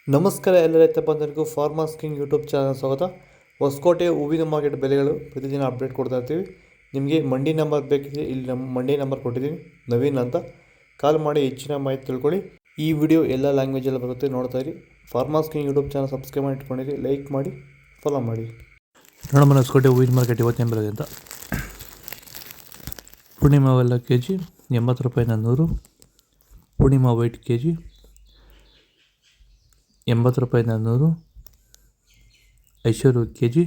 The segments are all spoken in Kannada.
ನಮಸ್ಕಾರ ಎಲ್ಲ ರೈತ ಬಂಧುಗಳಿಗೂ ಫಾರ್ಮರ್ಸ್ ಕಿಂಗ್ ಯೂಟ್ಯೂಬ್ ಚಾನಲ್ ಸ್ವಾಗತ. ಹೊಸಕೋಟೆ ಹೂವಿನ ಮಾರ್ಕೆಟ್ ಬೆಲೆಗಳು ಪ್ರತಿದಿನ ಅಪ್ಡೇಟ್ ಕೊಡ್ತಾ ಇರ್ತೀವಿ. ನಿಮಗೆ ಮಂಡಿ ನಂಬರ್ ಬೇಕಿದ್ರೆ ಇಲ್ಲಿ ನಮ್ಮ ಮಂಡಿ ನಂಬರ್ ಕೊಟ್ಟಿದ್ದೀನಿ, ನವೀನ್ ಅಂತ. ಕಾಲ್ ಮಾಡಿ ಹೆಚ್ಚಿನ ಮಾಹಿತಿ ತಿಳ್ಕೊಳ್ಳಿ. ಈ ವಿಡಿಯೋ ಎಲ್ಲ ಲ್ಯಾಂಗ್ವೇಜಲ್ಲಿ ಬರುತ್ತೆ, ನೋಡ್ತಾ ಇರಿ. Farmers king YouTube channel subscribe ಮಾಡಿ ಇಟ್ಕೊಂಡಿರಿ, ಲೈಕ್ ಮಾಡಿ, ಫಾಲೋ ಮಾಡಿ. ನೋಡೋಣ ಹೊಸಕೋಟೆ ಹೂವಿನ ಮಾರ್ಕೆಟ್ ಇವತ್ತಿನ ಬೆಲೆ ಅಂತ. ಪೂರ್ಣಿಮಾ ಎಲ್ಲ ಕೆ ಜಿ 80 ರೂಪಾಯಿ 100. ಪೂರ್ಣಿಮಾ ವೈಟ್ ಕೆ ಜಿ 80 ರೂಪಾಯಿ 100. ಐಶ್ವರ್ಯ ಕೆ ಜಿ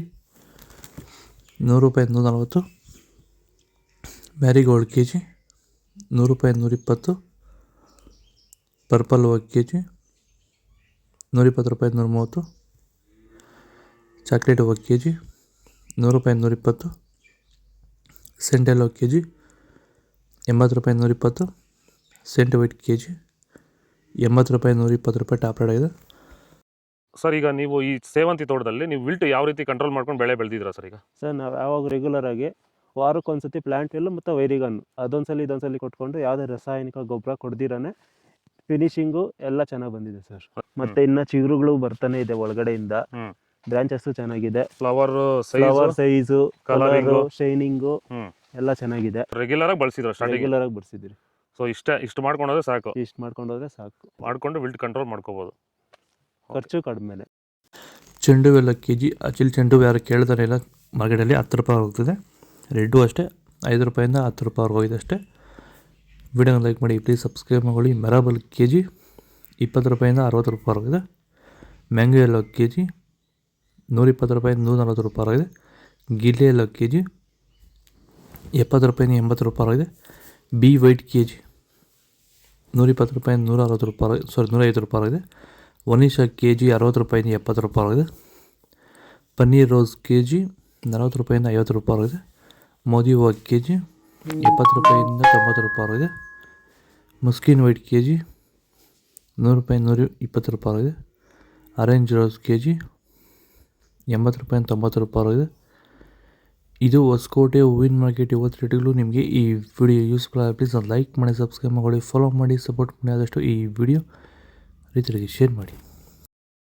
100 ರೂಪಾಯಿ 140. ಮ್ಯಾರಿಗೋಲ್ಡ್ ಕೆ ಜಿ 100 ರೂಪಾಯಿ 120. ಪರ್ಪಲ್ ಹೂವು ಕೆ ಜಿ 120 ರೂಪಾಯಿ 130. ಚಾಕ್ಲೇಟ್ ಹೂವು ಕೆ ಜಿ 100 ರೂಪಾಯಿ 120. ಸೆಂಟೆಲ್ ಹೂವು ಕೆ ಜಿ 80 ರೂಪಾಯಿ 120. ಸೆಂಟ್ ವೈಟ್ ಕೆ ಜಿ 80 ರೂಪಾಯಿ 120 ರೂಪಾಯಿ ಟಾಪ್ ರೇಟ್ ಆಗಿದೆ. ಸರ್, ಈಗ ನೀವು ಈ ಸೇವಂತಿ ತೋಟದಲ್ಲಿ ನೀವು ವಿಲ್ಟ್ ಯಾವ ರೀತಿ ಕಂಟ್ರೋಲ್ ಮಾಡ್ಕೊಂಡು ಬೆಳೆ ಬೆಳೆದಿದ್ದೀರಾ ಸರ್? ಈಗ ಸರ್ ನಾವು ಯಾವಾಗ ರೆಗ್ಯುಲರ್ ಆಗಿ ವಾರಕ್ಕೊಂದ್ಸತಿ ಪ್ಲಾಂಟ್ ವಿಲ್ ಮತ್ತು ವೈರಿಗನ್ ಇದೊಂದ್ಸಲಿ ಕೊಟ್ಕೊಂಡು ಯಾವುದೇ ರಾಸಾಯನಿಕ ಗೊಬ್ಬರ ಕೊಡ್ದಿರಾನೆ ಫಿನಿಶಿಂಗು ಎಲ್ಲ ಚೆನ್ನಾಗಿ ಬಂದಿದೆ ಸರ್. ಮತ್ತೆ ಇನ್ನ ಚಿಗುರುಗಳು ಬರ್ತಾನೆ ಇದೆ ಒಳಗಡೆಯಿಂದ. ಬ್ರಾಂಚಸ್ ಚೆನ್ನಾಗಿದೆ, ಫ್ಲವರ್ ಸೈಜು, ಕಲರು, ಶೈನಿಂಗು ಎಲ್ಲ ಚೆನ್ನಾಗಿದೆ. ರೆಗ್ಯುಲರ್ ಆಗಿ ಬಳಸಿದ್ರಿ. ಸೊ ಇಷ್ಟು ಮಾಡ್ಕೊಂಡೋದ್ರೆ ಸಾಕು. ಮಾಡ್ಕೊಂಡು ವಿಲ್ಟ್ ಕಂಟ್ರೋಲ್ ಮಾಡ್ಕೋಬಹುದು. ಖರ್ಚು ಕಡಿಮೆ. ಚೆಂಡು ಎಲ್ಲ ಕೆ ಜಿ ಅಚಿಲ್ ಚೆಂಡು ಯಾರು ಕೇಳ್ತಾರೆ ಇಲ್ಲ ಮಾರ್ಕೆಟಲ್ಲಿ 10 ರೂಪಾಯಿ ಹೋಗ್ತದೆ. ರೆಡ್ಡು ಅಷ್ಟೇ 5 ರೂಪಾಯಿಂದ 10 ರೂಪಾಯಿ ಹೋಗಿದೆ ಅಷ್ಟೇ. ವಿಡಿಯೋನ ಲೈಕ್ ಮಾಡಿ, ಪ್ಲೀಸ್ ಸಬ್ಸ್ಕ್ರೈಬ್ ಮಾಡಿ. ಮೆರಾಬಲ್ ಕೆ ಜಿ 20 ರೂಪಾಯಿಂದ 60 ರೂಪಾಯಿ ಹೋಗಿದೆ. ಮ್ಯಾಂಗೋ ಎಲ್ಲೋ ಕೆ ಜಿ 120 ರೂಪಾಯಿ 140 ರೂಪಾಯಿ ಆಗಿದೆ. ಗಿಲ್ಲಿ ಎಲ್ಲೋ ಕೆ ಜಿ 70 ರೂಪಾಯಿಂದ 80 ರೂಪಾಯಿ ಆಗಿದೆ. ಬಿ ವೈಟ್ ಕೆ ಜಿ 120 ರೂಪಾಯಿ 160 ರೂಪಾಯಿ 105 ರೂಪಾಯಿ ಆಗಿದೆ. ಒನಿಶಾ ಕೆ ಜಿ 60 ರೂಪಾಯಿಂದ 70 ರೂಪಾಯಿ ಆಗಿದೆ. ಪನ್ನೀರ್ ರೋಸ್ ಕೆ ಜಿ 40 ರೂಪಾಯಿಂದ 50 ರೂಪಾಯಿ ಆಗಿದೆ. ಮೋದಿ ಹೂವು ಕೆ ಜಿ 70 ರೂಪಾಯಿಂದ 90 ರೂಪಾಯಿ ಆಗಿದೆ. ಮುಸ್ಕಿನ್ ವೈಟ್ ಕೆ ಜಿ 100 ರೂಪಾಯಿ 120 ರೂಪಾಯಿ ಆಗಿದೆ. ಆರೆಂಜ್ ರೋಸ್ ಕೆ ಜಿ 80 ರೂಪಾಯಿ 90 ರೂಪಾಯಿ ಆಗಿದೆ. ಇದು ಹೊಸಕೋಟೆ ಹೂವಿನ ಮಾರ್ಕೆಟ್ ಇವತ್ತು ರೇಟ್ಗಳು. ನಿಮಗೆ ಈ ವಿಡಿಯೋ ಯೂಸ್ಫುಲ್ ಆಗಿ ಪ್ಲೀಸ್ ಲೈಕ್ ಮಾಡಿ, ಸಬ್ಸ್ಕ್ರೈಬ್ ಮಾಡಿ, ಫಾಲೋ ಮಾಡಿ, ಸಪೋರ್ಟ್ ಮಾಡಿ. ಆದಷ್ಟು ಈ ವಿಡಿಯೋ ರೈತರಿಗೆ ಶೇರ್ ಮಾಡಿ.